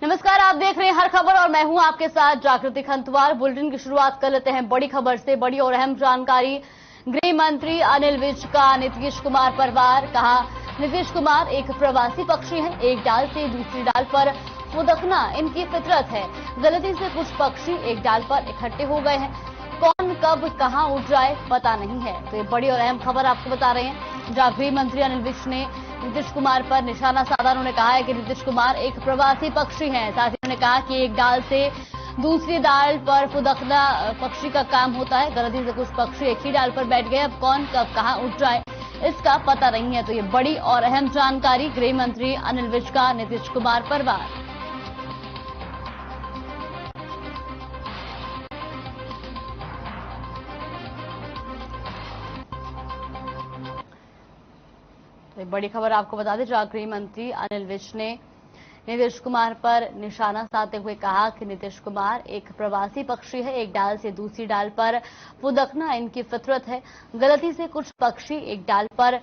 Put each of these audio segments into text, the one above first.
नमस्कार, आप देख रहे हैं हर खबर और मैं हूं आपके साथ जागृति खंतवार। बुलेटिन की शुरुआत कर लेते हैं बड़ी खबर से। बड़ी और अहम जानकारी, गृह मंत्री अनिल विज का नीतीश कुमार पर वार। कहा, नीतीश कुमार एक प्रवासी पक्षी हैं, एक डाल से दूसरी डाल पर फुदकना इनकी फितरत है। गलती से कुछ पक्षी एक डाल पर इकट्ठे हो गए हैं, कौन कब कहां उड़ जाए पता नहीं है। तो ये बड़ी और अहम खबर आपको बता रहे हैं, जहां गृह मंत्री अनिल विज ने नीतीश कुमार पर निशाना साधा। उन्होंने कहा है कि नीतीश कुमार एक प्रवासी पक्षी हैं। साथ ही उन्होंने कहा कि एक डाल से दूसरी डाल पर फुदकना पक्षी का काम होता है। गलती से कुछ पक्षी एक ही डाल पर बैठ गए, अब कौन कब कहां उठ जाए इसका पता नहीं है। तो ये बड़ी और अहम जानकारी, गृह मंत्री अनिल विज का नीतीश कुमार पर वार। तो बड़ी खबर आपको बता दें, जहां गृह मंत्री अनिल विज ने नीतीश कुमार पर निशाना साधते हुए कहा कि नीतीश कुमार एक प्रवासी पक्षी है, एक डाल से दूसरी डाल पर फुदकना इनकी फितरत है। गलती से कुछ पक्षी एक डाल पर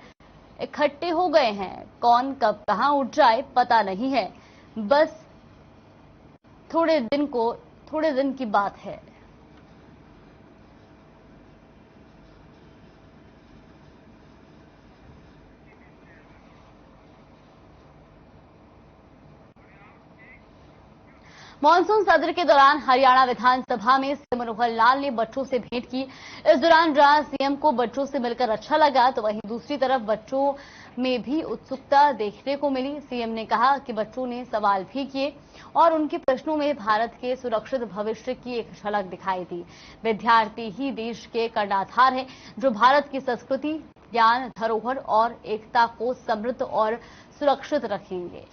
इकट्ठे हो गए हैं, कौन कब कहां उठ जाए पता नहीं है, बस थोड़े दिन की बात है। मानसून सत्र के दौरान हरियाणा विधानसभा में सीएम मनोहर लाल ने बच्चों से भेंट की। इस दौरान जहां सीएम को बच्चों से मिलकर अच्छा लगा, तो वहीं दूसरी तरफ बच्चों में भी उत्सुकता देखने को मिली। सीएम ने कहा कि बच्चों ने सवाल भी किए और उनके प्रश्नों में भारत के सुरक्षित भविष्य की एक झलक दिखाई दी। विद्यार्थी ही देश के कर्णाधार है, जो भारत की संस्कृति, ज्ञान, धरोहर और एकता को समृद्ध और सुरक्षित रखेंगे।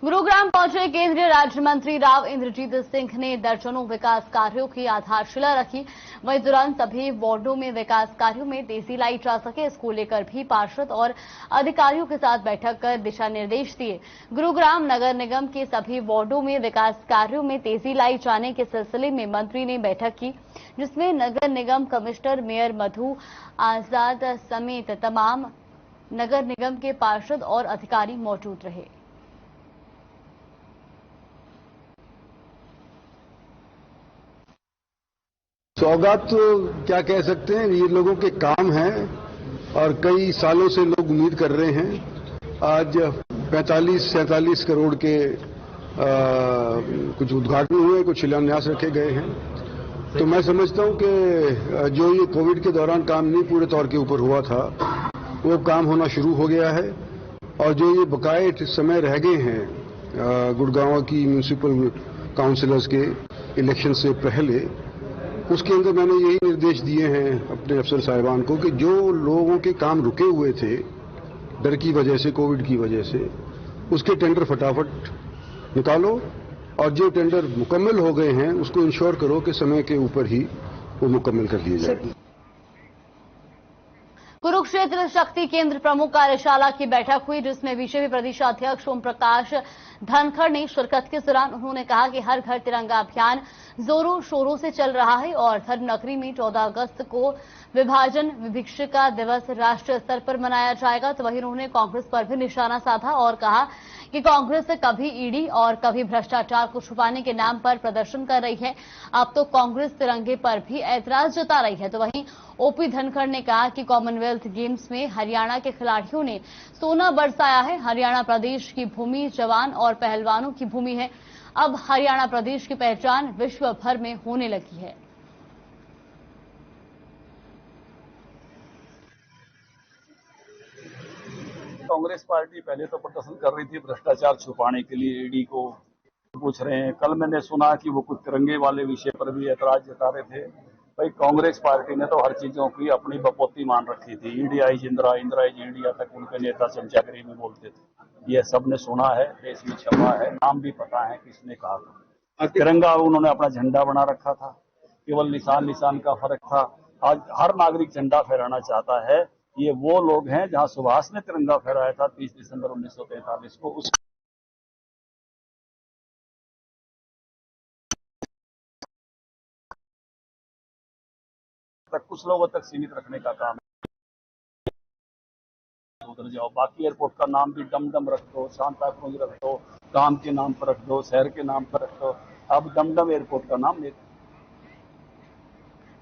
गुरुग्राम पहुंचे केंद्रीय राज्य मंत्री राव इंद्रजीत सिंह ने दर्जनों विकास कार्यों की आधारशिला रखी। वहीं दौरान सभी वार्डों में विकास कार्यों में तेजी लाई जा सके, इसको लेकर भी पार्षद और अधिकारियों के साथ बैठक कर दिशा निर्देश दिए। गुरुग्राम नगर निगम के सभी वार्डों में विकास कार्यों में तेजी लाई जाने के सिलसिले में मंत्री ने बैठक की, जिसमें नगर निगम कमिश्नर मेयर मधु आजाद समेत तमाम नगर निगम के पार्षद और अधिकारी मौजूद रहे। सौगात तो क्या कह सकते हैं, ये लोगों के काम हैं और कई सालों से लोग उम्मीद कर रहे हैं। आज 45-47 करोड़ के कुछ उद्घाटन हुए, कुछ शिलान्यास रखे गए हैं। तो मैं समझता हूं कि जो ये कोविड के दौरान काम नहीं पूरे तौर के ऊपर हुआ था, वो काम होना शुरू हो गया है। और जो ये बकाए समय रह गए हैं गुड़गांव की म्यूनिसिपल काउंसिलर्स के इलेक्शन से पहले, उसके अंदर मैंने यही निर्देश दिए हैं अपने अफसर साहिबान को कि जो लोगों के काम रुके हुए थे डर की वजह से, कोविड की वजह से, उसके टेंडर फटाफट निकालो और जो टेंडर मुकम्मल हो गए हैं उसको इंश्योर करो कि समय के ऊपर ही वो मुकम्मल कर दिए जाए। कुरुक्षेत्र शक्ति केंद्र प्रमुख कार्यशाला की बैठक हुई, जिसमें बीजेपी प्रदेश अध्यक्ष ओम प्रकाश धनखड़ ने शिरकत के दौरान उन्होंने कहा कि हर घर तिरंगा अभियान जोरों शोरों से चल रहा है और धर्मनगरी में 14 अगस्त को विभाजन विभीषिका दिवस राष्ट्रीय स्तर पर मनाया जाएगा। तो वहीं उन्होंने कांग्रेस पर भी निशाना साधा और कहा कि कांग्रेस कभी ईडी और कभी भ्रष्टाचार को छुपाने के नाम पर प्रदर्शन कर रही है, अब तो कांग्रेस तिरंगे पर भी ऐतराज जता रही है। तो वहीं ओपी धनखड़ ने कहा कि कॉमनवेल्थ गेम्स में हरियाणा के खिलाड़ियों ने सोना बरसाया है। हरियाणा प्रदेश की भूमि जवान और पहलवानों की भूमि है। अब हरियाणा प्रदेश की पहचान विश्व भर में होने लगी है। कांग्रेस पार्टी पहले तो प्रदर्शन कर रही थी भ्रष्टाचार छुपाने के लिए, ईडी को पूछ रहे हैं। कल मैंने सुना कि वो कुछ तिरंगे वाले विषय पर भी ऐतराज जता रहे थे। भाई, कांग्रेस पार्टी ने तो हर चीजों की अपनी बपोती मान रखी थी। ईडी आई इंदिरा, इंदिरा आई इंडिया तक उनके नेता चमचागिरी में बोलते थे। यह सबने सुना है, देश में छपा है, नाम भी पता है किसने कहा था। तिरंगा उन्होंने अपना झंडा बना रखा था, केवल निशान का फर्क था। आज हर नागरिक झंडा फहराना चाहता है। ये वो लोग हैं जहां सुभाष ने तिरंगा फहराया था 30 दिसंबर 1943 को, उस तक कुछ लोगों तक सीमित रखने का काम उधर जाओ। बाकी एयरपोर्ट का नाम भी डमडम रख दो, सांता क्रूज रख दो, काम के नाम पर रख दो, शहर के नाम पर रख दो। अब डमडम एयरपोर्ट का नाम ले।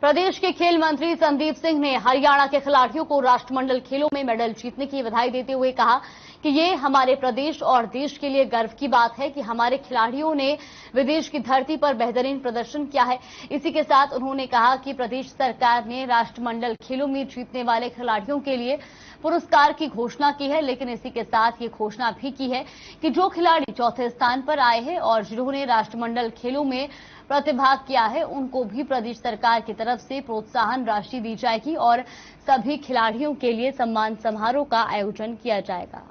प्रदेश के खेल मंत्री संदीप सिंह ने हरियाणा के खिलाड़ियों को राष्ट्रमंडल खेलों में मेडल जीतने की बधाई देते हुए कहा कि ये हमारे प्रदेश और देश के लिए गर्व की बात है कि हमारे खिलाड़ियों ने विदेश की धरती पर बेहतरीन प्रदर्शन किया है। इसी के साथ उन्होंने कहा कि प्रदेश सरकार ने राष्ट्रमंडल खेलों में जीतने वाले खिलाड़ियों के लिए पुरस्कार की घोषणा की है, लेकिन इसी के साथ ये घोषणा भी की है कि जो खिलाड़ी चौथे स्थान पर आए हैं और जिन्होंने राष्ट्रमंडल खेलों में प्रतिभाग किया है उनको भी प्रदेश सरकार की तरफ से प्रोत्साहन राशि दी जाएगी और सभी खिलाड़ियों के लिए सम्मान समारोह का आयोजन किया जाएगा।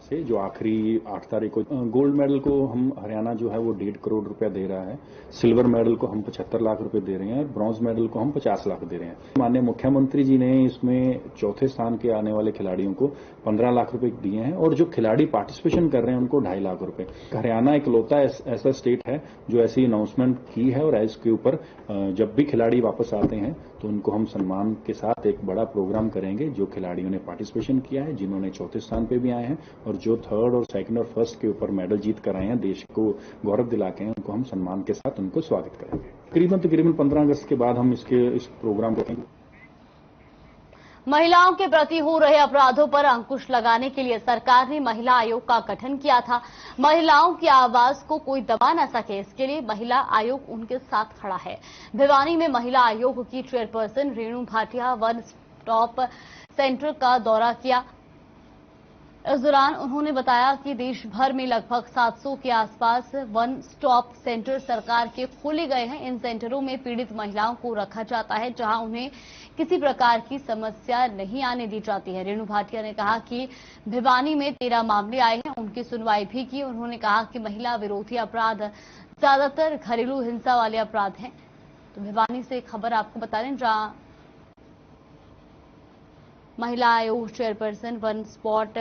से जो आखिरी 8 तारीख को गोल्ड मेडल को हम हरियाणा जो है वो 1.5 करोड़ रुपया दे रहा है, सिल्वर मेडल को हम 75 लाख रुपए दे रहे हैं और ब्रॉन्ज मेडल को हम 50 लाख दे रहे हैं। माननीय मुख्यमंत्री जी ने इसमें चौथे स्थान के आने वाले खिलाड़ियों को 15 लाख रुपए दिए हैं और जो खिलाड़ी पार्टिसिपेशन कर रहे हैं उनको 2.5 लाख रुपए। हरियाणा इकलौता ऐसा स्टेट है जो ऐसी अनाउंसमेंट की है और इसके ऊपर जब भी खिलाड़ी वापस आते हैं तो उनको हम सम्मान के साथ एक बड़ा प्रोग्राम करेंगे। जो खिलाड़ियों ने पार्टिसिपेशन किया है, जिन्होंने चौथे स्थान पे भी आए हैं और जो 3rd और 2nd और 1st के ऊपर मेडल जीत कर आए हैं, देश को गौरव दिला के हैं, उनको हम सम्मान के साथ उनको स्वागत करेंगे। तकरीबन 15 अगस्त के बाद हम इस प्रोग्राम को करेंगे। महिलाओं के प्रति हो रहे अपराधों पर अंकुश लगाने के लिए सरकार ने महिला आयोग का गठन किया था। महिलाओं की आवाज को कोई दबा न सके, इसके लिए महिला आयोग उनके साथ खड़ा है। भिवानी में महिला आयोग की chairperson Renu Bhatia one stop centre का दौरा किया। इस दौरान उन्होंने बताया कि देश भर में लगभग 700 के आसपास वन स्टॉप सेंटर सरकार के खोले गए हैं। इन सेंटरों में पीड़ित महिलाओं को रखा जाता है, जहां उन्हें किसी प्रकार की समस्या नहीं आने दी जाती है। रेणु भाटिया ने कहा कि भिवानी में 13 मामले आए हैं, उनकी सुनवाई भी की। उन्होंने कहा कि महिला विरोधी अपराध ज्यादातर घरेलू हिंसा वाले अपराध हैं। तो भिवानी से खबर आपको बता दें, जहां महिला आयोग चेयरपर्सन वन स्पॉट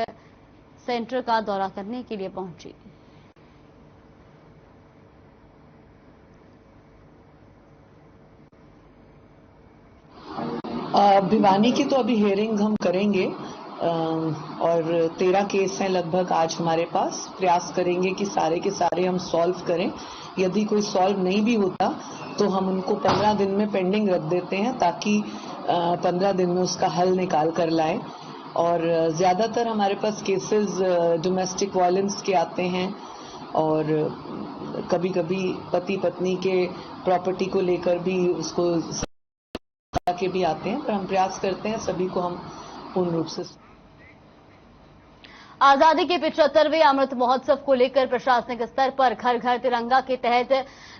सेंटर का दौरा करने के लिए पहुंची। भिवानी की तो अभी हियरिंग हम करेंगे और 13 केस हैं लगभग आज हमारे पास। प्रयास करेंगे कि सारे के सारे हम सॉल्व करें। यदि कोई सॉल्व नहीं भी होता तो हम उनको 15 दिन में पेंडिंग रख देते हैं, ताकि 15 दिन में उसका हल निकाल कर लाएं। और ज्यादातर हमारे पास केसेस डोमेस्टिक वायलेंस के आते हैं और कभी कभी पति पत्नी के प्रॉपर्टी को लेकर भी उसको के भी आते हैं, पर हम प्रयास करते हैं सभी को हम पूर्ण रूप से। आजादी के 75वें अमृत महोत्सव को लेकर प्रशासनिक स्तर पर घर घर तिरंगा के तहत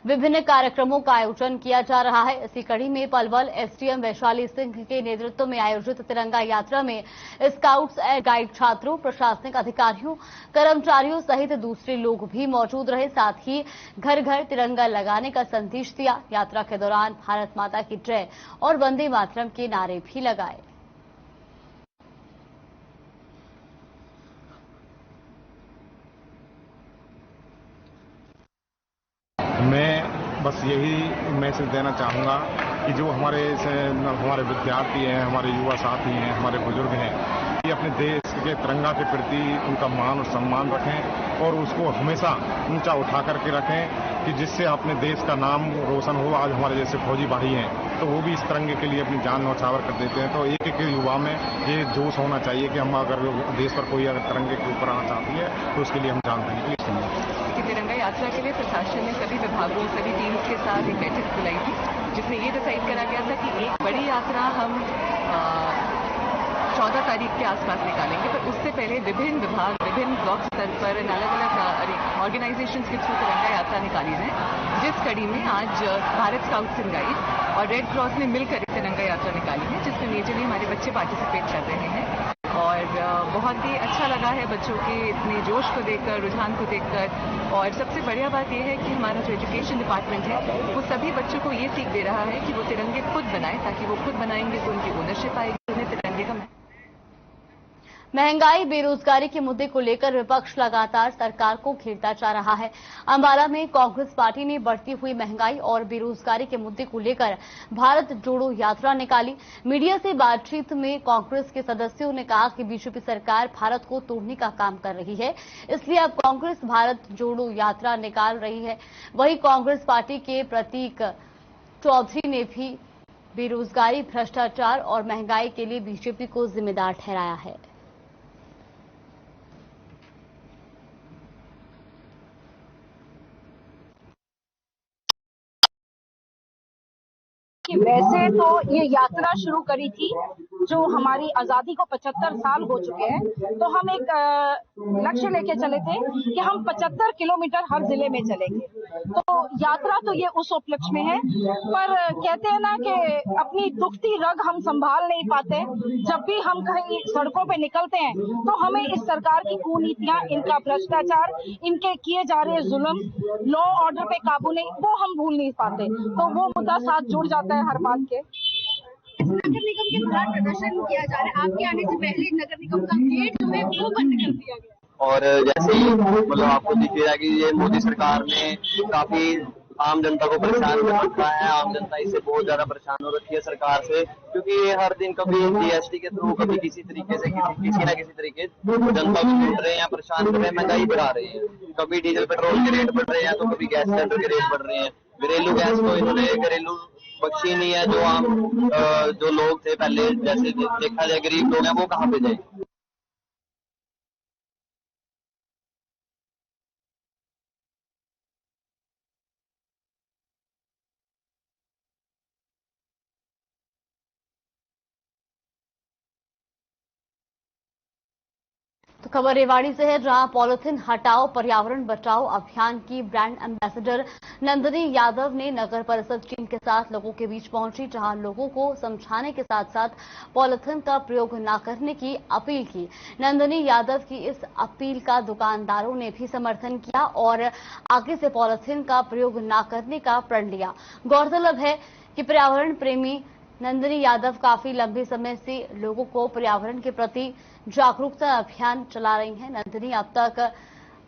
विभिन्न कार्यक्रमों का आयोजन किया जा रहा है। इसी कड़ी में पलवल एसडीएम वैशाली सिंह के नेतृत्व में आयोजित तिरंगा यात्रा में स्काउट्स एंड गाइड छात्रों, प्रशासनिक अधिकारियों, कर्मचारियों सहित दूसरे लोग भी मौजूद रहे। साथ ही घर घर तिरंगा लगाने का संदेश दिया। यात्रा के दौरान भारत माता की जय और वंदे मातरम के नारे भी लगाए। मैं बस यही मैसेज देना चाहूँगा कि जो हमारे विद्यार्थी हैं, हमारे युवा साथी हैं, हमारे बुजुर्ग हैं, ये अपने देश के तिरंगा के प्रति उनका मान और सम्मान रखें और उसको हमेशा ऊंचा उठा करके रखें कि जिससे अपने देश का नाम रोशन हो। आज हमारे जैसे फौजी भाई हैं तो वो भी इस तिरंगे के लिए अपनी जान न्यौछावर कर देते हैं। तो एक एक युवा में ये जोश होना चाहिए कि हम अगर देश पर कोई अगर तिरंगे के ऊपर आना चाहती है तो उसके लिए हम जान देंगे। तिरंगा यात्रा के लिए प्रशासन ने सभी विभागों, सभी टीम्स के साथ एक बैठक बुलाई थी, जिसमें ये डिसाइड करा गया था कि एक बड़ी यात्रा हम 14 तारीख के आसपास निकालेंगे, पर उससे पहले विभिन्न विभाग, विभिन्न ब्लॉक स्तर पर अलग अलग ऑर्गेनाइजेशंस के थ्रू तिरंगा यात्रा निकाली जाए, जिस कड़ी में आज भारत स्काउट्स एंड गाइड्स और रेड क्रॉस ने मिलकर तिरंगा यात्रा निकाली है, जिसमें मेजरली हमारे बच्चे पार्टिसिपेट कर रहे हैं। और बहुत ही अच्छा लगा है बच्चों के इतने जोश को देखकर, रुझान को देखकर। और सबसे बढ़िया बात यह है कि हमारा जो एजुकेशन डिपार्टमेंट है वो सभी बच्चों को ये सीख दे रहा है कि वो तिरंगे खुद बनाएं, ताकि वो खुद बनाएंगे तो उनकी ओनरशिप आएगी, उन्हें तिरंगे का। महंगाई बेरोजगारी के मुद्दे को लेकर विपक्ष लगातार सरकार को घेरता जा रहा है। अंबाला में कांग्रेस पार्टी ने बढ़ती हुई महंगाई और बेरोजगारी के मुद्दे को लेकर भारत जोड़ो यात्रा निकाली। मीडिया से बातचीत में कांग्रेस के सदस्यों ने कहा कि बीजेपी सरकार भारत को तोड़ने का काम कर रही है, इसलिए अब कांग्रेस भारत जोड़ो यात्रा निकाल रही है। वहीं कांग्रेस पार्टी के प्रतीक चौधरी ने भी बेरोजगारी, भ्रष्टाचार और महंगाई के लिए बीजेपी को जिम्मेदार ठहराया है। कि वैसे तो ये यात्रा शुरू करी थी जो हमारी आजादी को 75 साल हो चुके हैं, तो हम एक लक्ष्य लेके चले थे कि हम 75 किलोमीटर हर जिले में चलेंगे। तो यात्रा तो ये उस उपलक्ष्य में है, पर कहते हैं ना कि अपनी दुखती रग हम संभाल नहीं पाते। जब भी हम कहीं सड़कों पे निकलते हैं तो हमें इस सरकार की कुनीतियां, इनका भ्रष्टाचार, इनके किए जा रहे जुल्म, लॉ ऑर्डर पे काबू नहीं, वो हम भूल नहीं पाते। तो वो मुद्दा साथ जुड़ जाता है हर बात के। नगर निगम के खिलाफ प्रदर्शन किया जा रहा है। आपके आने से पहले नगर निगम का गेट जो है वो बंद कर दिया गया। और जैसे ही मतलब आपको दिखेगा कि ये मोदी सरकार ने काफी आम जनता को परेशान कर रखा है। आम जनता इससे बहुत ज्यादा परेशान हो रखी है सरकार से, क्योंकि ये हर दिन कभी जीएसटी के थ्रू, कभी किसी तरीके से किसी ना किसी तरीके जनता को लूट रहे हैं या परेशान कर रहे हैं, महंगाई बढ़ा रहे हैं। कभी डीजल पेट्रोल के रेट बढ़ रहे हैं तो कभी गैस सिलेंडर के रेट बढ़ रहे हैं। घरेलू गैस तो इन्होंने घरेलू बख्शी नहीं है। जो लोग थे पहले, जैसे देखा जाए गरीब लोग हैं, वो कहाँ पे जाए। तो खबर रेवाड़ी से है, जहां पॉलिथीन हटाओ पर्यावरण बचाओ अभियान की ब्रांड एम्बेसडर नंदिनी यादव ने नगर परिषद टीम के साथ लोगों के बीच पहुंची, जहां लोगों को समझाने के साथ साथ पॉलिथीन का प्रयोग न करने की अपील की। नंदिनी यादव की इस अपील का दुकानदारों ने भी समर्थन किया और आगे से पॉलिथीन का प्रयोग न करने का प्रण लिया। गौरतलब है कि पर्यावरण प्रेमी नंदिनी यादव काफी लंबे समय से लोगों को पर्यावरण के प्रति जागरूकता अभियान चला रही हैं। नंदिनी अब तक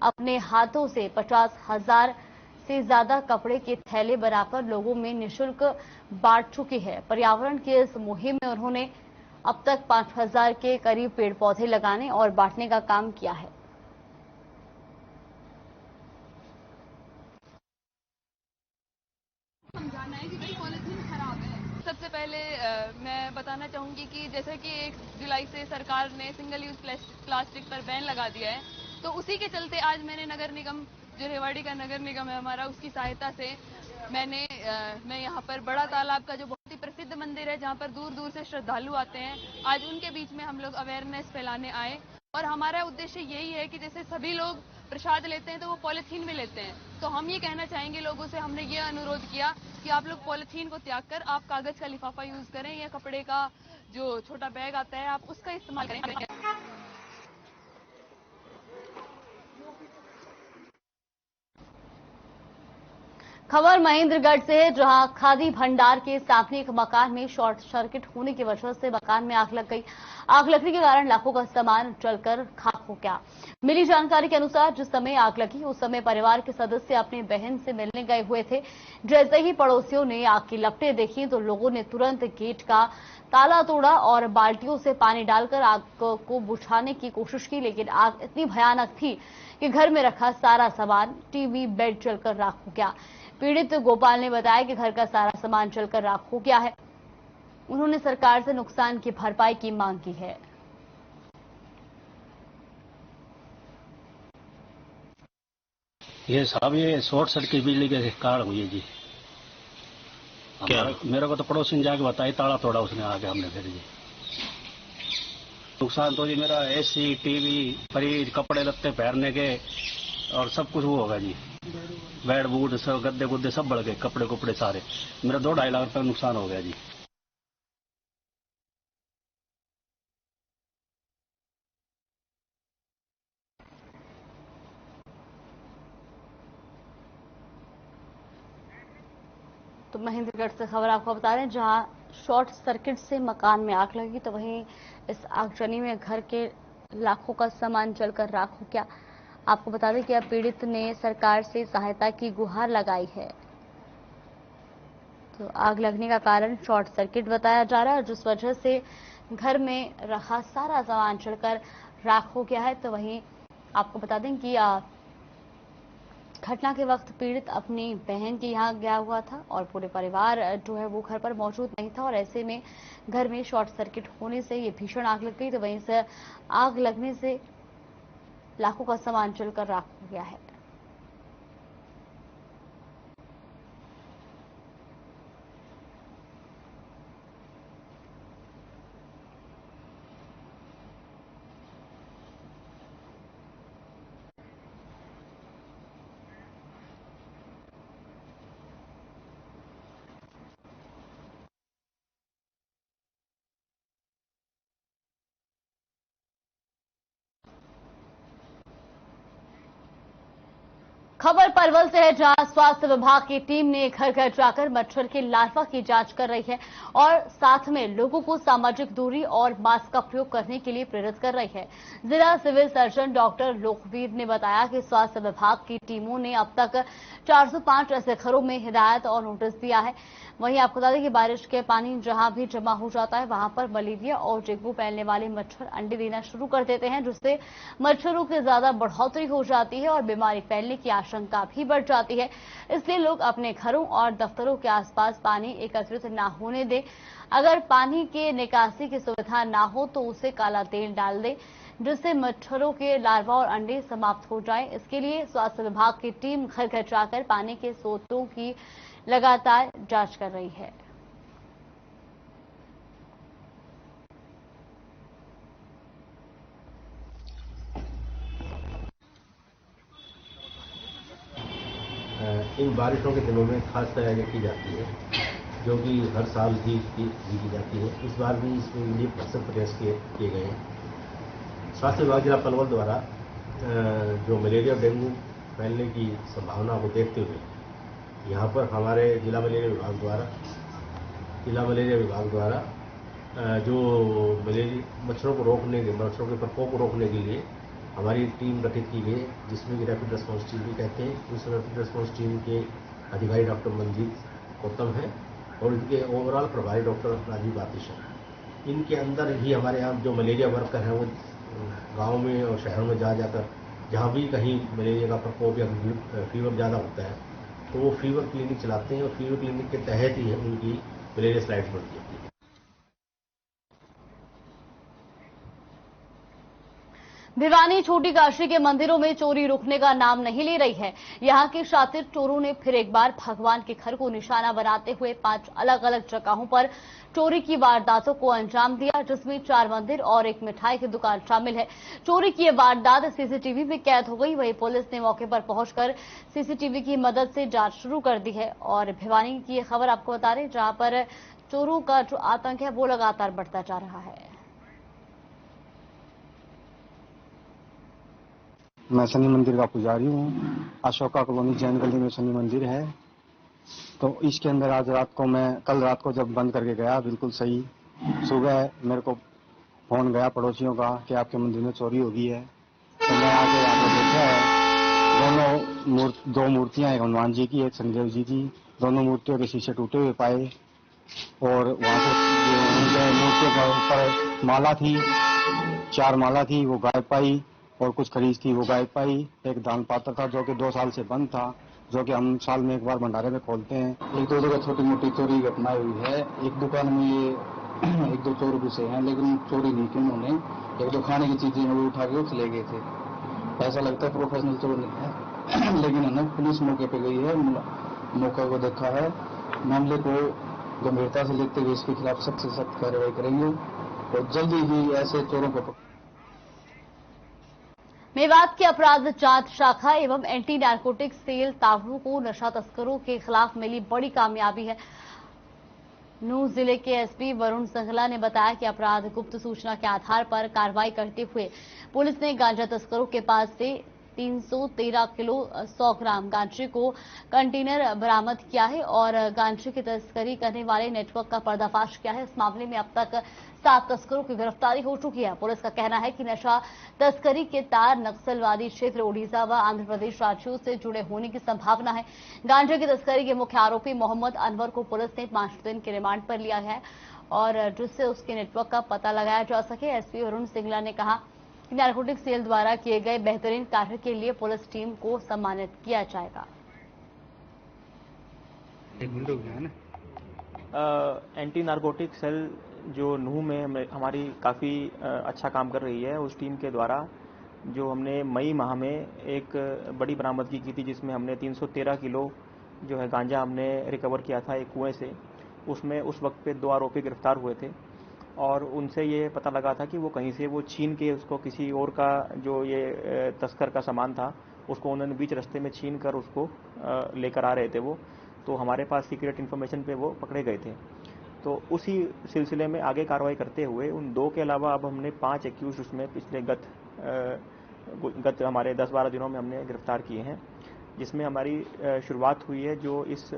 अपने हाथों से 50,000 से ज्यादा कपड़े के थैले बनाकर लोगों में निःशुल्क बांट चुकी है। पर्यावरण की इस मुहिम में उन्होंने अब तक 5,000 के करीब पेड़ पौधे लगाने और बांटने का काम किया है। सबसे पहले मैं बताना चाहूंगी कि जैसे कि 1 जुलाई से सरकार ने सिंगल यूज प्लास्टिक पर बैन लगा दिया है, तो उसी के चलते आज मैंने नगर निगम, जो रेवाड़ी का नगर निगम है हमारा, उसकी सहायता से मैं यहाँ पर बड़ा तालाब का जो बहुत ही प्रसिद्ध मंदिर है, जहाँ पर दूर दूर से श्रद्धालु आते हैं, आज उनके बीच में हम लोग अवेयरनेस फैलाने आए। और हमारा उद्देश्य यही है कि जैसे सभी लोग प्रसाद लेते हैं तो वो पॉलिथीन में लेते हैं, तो हम ये कहना चाहेंगे लोगों से, हमने ये अनुरोध किया कि आप लोग पॉलिथीन को त्याग कर आप कागज का लिफाफा यूज करें या कपड़े का जो छोटा बैग आता है आप उसका इस्तेमाल करें। खबर महेंद्रगढ़ से है, जहां खादी भंडार के सामने एक मकान में शॉर्ट सर्किट होने की वजह से मकान में आग लग गई। आग लगने के कारण लाखों का सामान जलकर खाक हो गया। मिली जानकारी के अनुसार जिस समय आग लगी उस समय परिवार के सदस्य अपनी बहन से मिलने गए हुए थे। जैसे ही पड़ोसियों ने आग की लपटें देखी तो लोगों ने तुरंत गेट का ताला तोड़ा और बाल्टियों से पानी डालकर आग को बुझाने की कोशिश की, लेकिन आग इतनी भयानक थी कि घर में रखा सारा सामान, टीवी, बेड जलकर राख हो गया। पीड़ित गोपाल ने बताया कि घर का सारा सामान जलकर राख हो गया है। उन्होंने सरकार से नुकसान की भरपाई की मांग की है। ये साहब, ये शॉर्ट सर्किट बिजली के कारण हुई है जी। क्या मेरे को तो पड़ोसी ने जाके बताई, ताला तोड़ा उसने आगे हमने फिर जी। नुकसान तो जी मेरा एसी, टीवी, फ्रिज, कपड़े लत्ते पहनने के और सब कुछ वो होगा जी। बेड बूट सब, गद्दे गुद्दे सब बढ़ गए, कपड़े कुपड़े सारे। मेरा 2-2.5 लाख रुपए का नुकसान हो गया जी। तो महेंद्रगढ़ से खबर आपको बता रहे हैं, जहां शॉर्ट सर्किट से मकान में आग लगी, तो वहीं इस आगजनी में घर के लाखों का सामान जलकर राख हो गया। आपको बता दें कि अब पीड़ित ने सरकार से सहायता की गुहार लगाई है। तो आग लगने का कारण शॉर्ट सर्किट बताया जा रहा है, जिस वजह से घर में रखा सारा सामान जलकर राख हो गया है। तो वहीं आपको बता दें कि घटना के वक्त पीड़ित अपनी बहन के यहाँ गया हुआ था और पूरे परिवार जो है वो घर पर मौजूद नहीं था, और ऐसे में घर में शॉर्ट सर्किट होने से ये भीषण आग लग गई। तो वहीं से आग लगने से लाखों का सामान जलकर राख हो गया है। खबर पलवल से है, जहां स्वास्थ्य विभाग की टीम ने घर घर जाकर मच्छर के लार्वा की जांच कर रही है और साथ में लोगों को सामाजिक दूरी और मास्क का प्रयोग करने के लिए प्रेरित कर रही है। जिला सिविल सर्जन डॉक्टर लोकवीर ने बताया कि स्वास्थ्य विभाग की टीमों ने अब तक 405 ऐसे घरों में हिदायत और नोटिस दिया है। वहीं आपको बता दें कि बारिश के पानी जहां भी जमा हो जाता है वहां पर मलेरिया और डेंगू फैलने वाले मच्छर अंडे देना शुरू कर देते हैं, जिससे मच्छरों की ज्यादा बढ़ोतरी हो जाती है और बीमारी फैलने की आशंका भी बढ़ जाती है। इसलिए लोग अपने घरों और दफ्तरों के आसपास पानी एकत्रित न होने दें। अगर पानी के निकासी की सुविधा न हो तो उसे काला तेल डाल दें, जिससे मच्छरों के लार्वा और अंडे समाप्त हो जाएं। इसके लिए स्वास्थ्य विभाग की टीम घर घर जाकर पानी के स्रोतों की लगातार जांच कर रही है। इन बारिशों के दिनों में खास तैयारी की जाती है, जो कि हर साल ही की जाती है। इस बार भी इसके लिए भरसक प्रयास किए गए हैं। स्वास्थ्य विभाग जिला पलवल द्वारा जो मलेरिया और डेंगू फैलने की संभावना को देखते हुए यहाँ पर हमारे जिला मलेरिया विभाग द्वारा जो मच्छरों को रोकने के मच्छरों के प्रकोप को रोकने के लिए हमारी टीम गठित की गई, जिसमें कि रैपिड रेस्पॉन्स टीम भी कहते हैं। उस रैपिड रेस्पॉन्स टीम के अधिकारी डॉक्टर मंजीत गौतम है और इनके ओवरऑल प्रभारी डॉक्टर राजीव आतिश है। इनके अंदर ही हमारे यहाँ जो मलेरिया वर्कर हैं वो गाँव में और शहरों में जाकर जहाँ भी कहीं मलेरिया का प्रकोप या फीवर ज़्यादा होता है तो वो फीवर क्लिनिक चलाते हैं और फीवर क्लिनिक के तहत ही उनकी मलेरिया स्लाइड्स बढ़ती है। भिवानी छोटी काशी के मंदिरों में चोरी रुकने का नाम नहीं ले रही है। यहां के शातिर चोरों ने फिर एक बार भगवान के घर को निशाना बनाते हुए 5 अलग अलग जगहों पर चोरी की वारदातों को अंजाम दिया, जिसमें 4 मंदिर और एक मिठाई की दुकान शामिल है। चोरी की वारदात सीसीटीवी में कैद हो गई। वहीं पुलिस ने मौके पर पहुंचकर सीसीटीवी की मदद से जांच शुरू कर दी है। और भिवानी की खबर आपको बता रहे, जहां पर चोरों का जो आतंक है वो लगातार बढ़ता जा रहा है। मैं शनि मंदिर का पुजारी हूँ। अशोका कॉलोनी जैन गली में शनि मंदिर है। तो इसके अंदर कल रात को जब बंद करके गया, बिल्कुल सही सुबह मेरे को फोन गया पड़ोसियों का कि आपके मंदिर में चोरी हो गई है। तो मैं आके यहाँ पर देखा है दो मूर्तियां, एक हनुमान जी की एक शनिदेव जी की। दोनों मूर्तियों के शीशे टूटे हुए पाए और वहाँ से मूर्तियों के ऊपर माला थी, 4 माला थी, वो गायब पाई और कुछ खरीद थी वो गायब पाई। एक दान पात्र था जो कि 2 साल से बंद था, जो कि हम साल में एक बार भंडारे में खोलते हैं। 1-2 जगह छोटी मोटी चोरी घटनाएं हुई है। एक दुकान में ये 1-2 चोर घुसे हैं, लेकिन चोरी नहीं की उन्होंने। 1-2 खाने की चीजें वो उठा के चले गए थे। ऐसा लगता है प्रोफेशनल चोर नहीं है, लेकिन है पुलिस मौके पे गई है, मौका को देखा है। मामले को गंभीरता से लेते हुए इसके खिलाफ सख्त से सख्त कार्रवाई करेंगे और जल्दी ही ऐसे चोरों को। मेवात की अपराध जांच शाखा एवं एंटी नारकोटिक्स सेल तावड़ू को नशा तस्करों के खिलाफ मिली बड़ी कामयाबी है। नूंह जिले के एसपी वरुण संगला ने बताया कि अपराध गुप्त सूचना के आधार पर कार्रवाई करते हुए पुलिस ने गांजा तस्करों के पास से 313 किलो 100 ग्राम गांजे को कंटेनर बरामद किया है और गांजे की तस्करी करने वाले नेटवर्क का पर्दाफाश किया है। इस मामले में अब तक 7 तस्करों की गिरफ्तारी हो चुकी है। पुलिस का कहना है कि नशा तस्करी के तार नक्सलवादी क्षेत्र ओडिशा व आंध्र प्रदेश राज्यों से जुड़े होने की संभावना है। गांजे की तस्करी के मुख्य आरोपी मोहम्मद अनवर को पुलिस ने 5 दिन के रिमांड पर लिया है और जिससे उसके नेटवर्क का पता लगाया जा सके। एसपी वरुण सिंगला ने कहा कि नारकोटिक सेल द्वारा किए गए बेहतरीन कार्य के लिए पुलिस टीम को सम्मानित किया जाएगा। एंटी नारकोटिक सेल जो नूह में हमारी काफ़ी अच्छा काम कर रही है, उस टीम के द्वारा जो हमने मई माह में एक बड़ी बरामदगी की थी, जिसमें हमने 313 किलो जो है गांजा हमने रिकवर किया था एक कुएं से। उसमें उस वक्त पे 2 आरोपी गिरफ्तार हुए थे और उनसे ये पता लगा था कि वो कहीं से वो छीन के उसको किसी और का जो ये तस्कर का सामान था उसको उन्होंने बीच रास्ते में छीन कर उसको लेकर आ रहे थे वो। तो हमारे पास सीक्रेट इन्फॉर्मेशन पे वो पकड़े गए थे। तो उसी सिलसिले में आगे कार्रवाई करते हुए उन 2 के अलावा अब हमने 5 एक्यूज उसमें पिछले गत हमारे 10-12 दिनों में हमने गिरफ्तार किए हैं, जिसमें हमारी शुरुआत हुई है। जो इस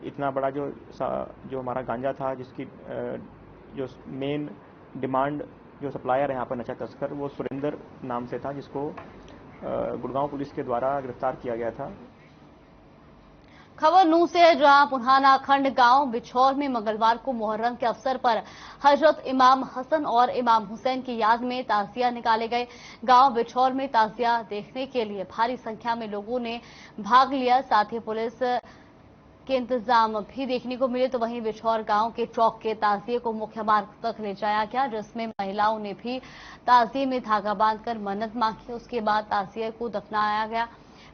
इतना बड़ा जो हमारा गांजा था, जिसकी जो मेन डिमांड जो सप्लायर है यहाँ पर नशा तस्कर, वो सुरेंद्र नाम से था, जिसको गुड़गांव पुलिस के द्वारा गिरफ्तार किया गया था। खबर नूह से है, जहां पुन्हाना खंड गांव बिछौर में मंगलवार को मुहर्रम के अवसर पर हजरत इमाम हसन और इमाम हुसैन की याद में ताजिया निकाले गए। गांव बिछौर में ताजिया देखने के लिए भारी संख्या में लोगों ने भाग लिया। साथ ही पुलिस के इंतजाम भी देखने को मिले। तो वहीं बिछौर गांव के चौक के ताजिए को मुख्य मार्ग तक ले जाया गया, जिसमें महिलाओं ने भी ताजिए में धागा बांधकर मन्नत मांगी। उसके बाद ताजिए को दफनाया गया।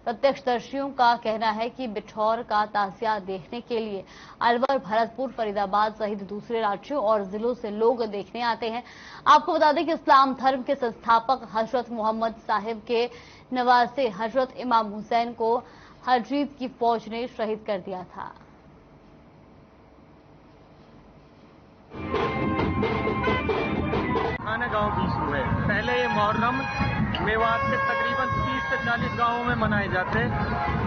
प्रत्यक्षदर्शियों का कहना है कि बिछौर का ताजिया देखने के लिए अलवर, भरतपुर, फरीदाबाद सहित दूसरे राज्यों और जिलों से लोग देखने आते हैं। आपको बता दें कि इस्लाम धर्म के संस्थापक हजरत मोहम्मद साहिब के नवासे हजरत इमाम हुसैन को हजीज की फौज ने शहीद कर दिया था। खाना गांव भी शुरू है। पहले ये मुहर्रम मेवात के तकरीबन 30 से 40 गांवों में मनाए जाते।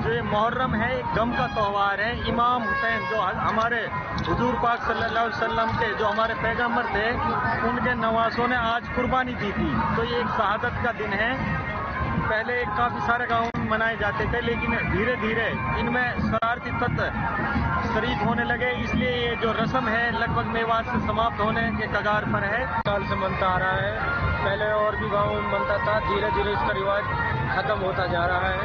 जो ये मुहर्रम है, एक गम का त्योहार है। इमाम हुसैन जो हमारे हुजूर पाक सल्लल्लाहु अलैहि वसल्लम के जो हमारे पैगंबर थे, उनके नवासों ने आज कुर्बानी दी थी। तो ये एक शहादत का दिन है। पहले काफी सारे गांवों में मनाए जाते थे, लेकिन धीरे धीरे इनमें शरारती तत्व शरीक होने लगे, इसलिए ये जो रस्म है लगभग मेवात से समाप्त होने के कगार पर है। साल से मनता आ रहा है। पहले और भी गांवों में मनता था, धीरे धीरे इसका रिवाज खत्म होता जा रहा है।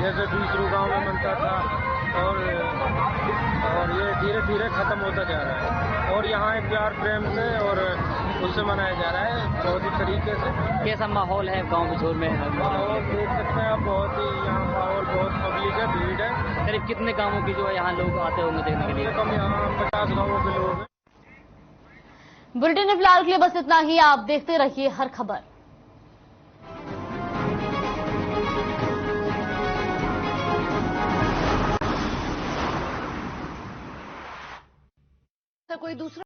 जैसे दूसरों गांव में मनता था और ये धीरे धीरे खत्म होता जा रहा है। और यहाँ एक प्यार प्रेम से और उससे मनाया जा रहा है बहुत ही तरीके से। कैसा माहौल है गांव बिछौर में? माहौल देख सकते हैं आप, बहुत ही यहाँ माहौल बहुत पब्लिक है, भीड़ है। करीब कितने गांवों की जो है यहाँ लोग आते होंगे देखने के लिए? कम यहाँ 50 गाँवों के लोग हैं। बुलेटिन में फिलहाल के लिए बस इतना ही। आप देखते रहिए हर खबर। कोई दूसरा